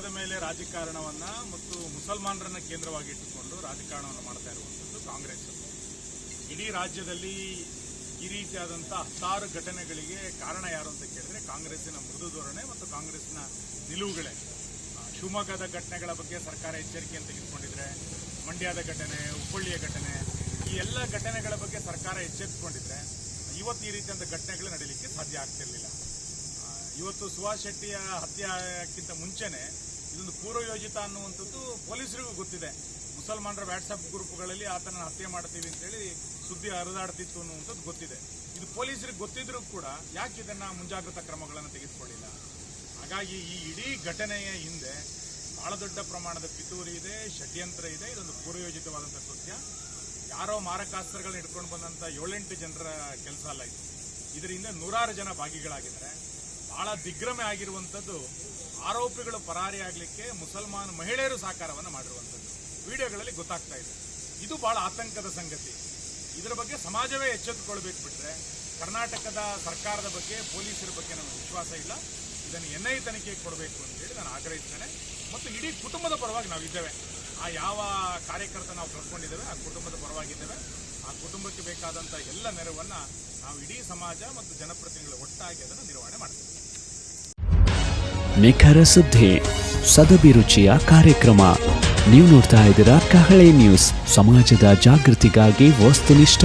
ಮೇಲೆ ರಾಜಕಾರಣವನ್ನ ಮತ್ತು ಮುಸಲ್ಮಾನರನ್ನ ಕೇಂದ್ರವಾಗಿ ಇಟ್ಟುಕೊಂಡು ರಾಜಕಾರಣವನ್ನು ಮಾಡ್ತಾ ಇರುವಂಥದ್ದು ಕಾಂಗ್ರೆಸ್. ಇಡೀ ರಾಜ್ಯದಲ್ಲಿ ಈ ರೀತಿಯಾದಂತಹ ಹತ್ತಾರು ಘಟನೆಗಳಿಗೆ ಕಾರಣ ಯಾರು ಅಂತ ಕೇಳಿದ್ರೆ ಕಾಂಗ್ರೆಸ್ಸಿನ ಮೃದು ಧೋರಣೆ ಮತ್ತು ಕಾಂಗ್ರೆಸ್ನ ನಿಲುವುಗಳೇ. ಶಿವಮೊಗ್ಗದ ಘಟನೆಗಳ ಬಗ್ಗೆ ಸರ್ಕಾರ ಎಚ್ಚರಿಕೆಯನ್ನು ತೆಗೆದುಕೊಂಡಿದ್ರೆ, ಮಂಡ್ಯದ ಘಟನೆ, ಹುಬ್ಬಳ್ಳಿಯ ಘಟನೆ, ಈ ಎಲ್ಲ ಘಟನೆಗಳ ಬಗ್ಗೆ ಸರ್ಕಾರ ಎಚ್ಚೆತ್ತುಕೊಂಡಿದ್ರೆ ಇವತ್ತು ಈ ರೀತಿಯಾದ ಘಟನೆಗಳು ನಡೀಲಿಕ್ಕೆ ಸಾಧ್ಯ ಆಗ್ತಿರ್ಲಿಲ್ಲ. ಇವತ್ತು ಸುಭಾಷ್ ಶೆಟ್ಟಿಯ ಹತ್ಯೆಕ್ಕಿಂತ ಮುಂಚೆನೆ ಇದೊಂದು ಪೂರ್ವಯೋಜಿತ ಅನ್ನುವಂಥದ್ದು ಪೊಲೀಸರಿಗೂ ಗೊತ್ತಿದೆ. ಮುಸಲ್ಮಾನರ ವಾಟ್ಸಪ್ ಗ್ರೂಪ್ಗಳಲ್ಲಿ ಆತನ ಹತ್ಯೆ ಮಾಡ್ತೀವಿ ಅಂತೇಳಿ ಸುದ್ದಿ ಹರಿದಾಡ್ತಿತ್ತು ಅನ್ನುವಂಥದ್ದು ಗೊತ್ತಿದೆ. ಇದು ಪೊಲೀಸರಿಗೆ ಗೊತ್ತಿದ್ರೂ ಕೂಡ ಯಾಕೆ ಇದನ್ನ ಮುಂಜಾಗ್ರತಾ ಕ್ರಮಗಳನ್ನು ತೆಗೆದುಕೊಳ್ಳಿಲ್ಲ? ಹಾಗಾಗಿ ಈ ಇಡೀ ಘಟನೆಯ ಹಿಂದೆ ಬಹಳ ದೊಡ್ಡ ಪ್ರಮಾಣದ ಪಿತೂರಿ ಇದೆ, ಷಡ್ಯಂತ್ರ ಇದೆ. ಇದೊಂದು ಪೂರ್ವಯೋಜಿತವಾದಂಥ ಕೃತ್ಯ. ಯಾರೋ ಮಾರಕಾಸ್ತ್ರಗಳನ್ನ ಹಿಡ್ಕೊಂಡು ಬಂದಂಥ 7-8 ಜನರ ಕೆಲಸ ಅಲ್ಲ ಇದು. ಇದರಿಂದ ನೂರಾರು ಜನ ಭಾಗಿಗಳಾಗಿದ್ದಾರೆ. ಬಹಳ ದಿಗ್ಭ್ರಮೆ ಆಗಿರುವಂಥದ್ದು ಆರೋಪಿಗಳು ಪರಾರಿಯಾಗಲಿಕ್ಕೆ ಮುಸಲ್ಮಾನ ಮಹಿಳೆಯರು ಸಹಕಾರವನ್ನು ಮಾಡಿರುವಂಥದ್ದು ವಿಡಿಯೋಗಳಲ್ಲಿ ಗೊತ್ತಾಗ್ತಾ ಇದೆ. ಇದು ಬಹಳ ಆತಂಕದ ಸಂಗತಿ. ಇದರ ಬಗ್ಗೆ ಸಮಾಜವೇ ಎಚ್ಚೆತ್ತುಕೊಳ್ಬೇಕು. ಬಿಟ್ಟರೆ ಕರ್ನಾಟಕದ ಸರ್ಕಾರದ ಬಗ್ಗೆ, ಪೊಲೀಸರ ಬಗ್ಗೆ ನಮಗೆ ವಿಶ್ವಾಸ ಇಲ್ಲ. ಇದನ್ನು NIA ತನಿಖೆಗೆ ಕೊಡಬೇಕು ಅಂತೇಳಿ ನಾನು ಆಗ್ರಹಿಸ್ತೇನೆ. ಮತ್ತು ಇಡೀ ಕುಟುಂಬದ ಪರವಾಗಿ ನಾವಿದ್ದೇವೆ. ಆ ಯಾವ ಕಾರ್ಯಕರ್ತ ನಾವು ಕಳ್ಕೊಂಡಿದ್ದೇವೆ ಆ ಕುಟುಂಬದ ಪರವಾಗಿದ್ದೇವೆ. ಆ ಕುಟುಂಬಕ್ಕೆ ಬೇಕಾದಂಥ ಎಲ್ಲ ನೆರವನ್ನು ನಾವು ಇಡೀ ಸಮಾಜ ಮತ್ತು ಜನಪ್ರತಿನಿಧಿಗಳು ಒಟ್ಟಾಗಿ ಅದನ್ನು ನಿರ್ವಹಣೆ ಮಾಡ್ತೇವೆ. ನಿಖರ ಸುದ್ದಿ, ಸದಭಿರುಚಿಯ ಕಾರ್ಯಕ್ರಮ. ನೀವು ನೋಡ್ತಾ ಇದ್ದೀರಾ ಕಹಳೆ ನ್ಯೂಸ್, ಸಮಾಜದ ಜಾಗೃತಿಗಾಗಿ ವಸ್ತುನಿಷ್ಠ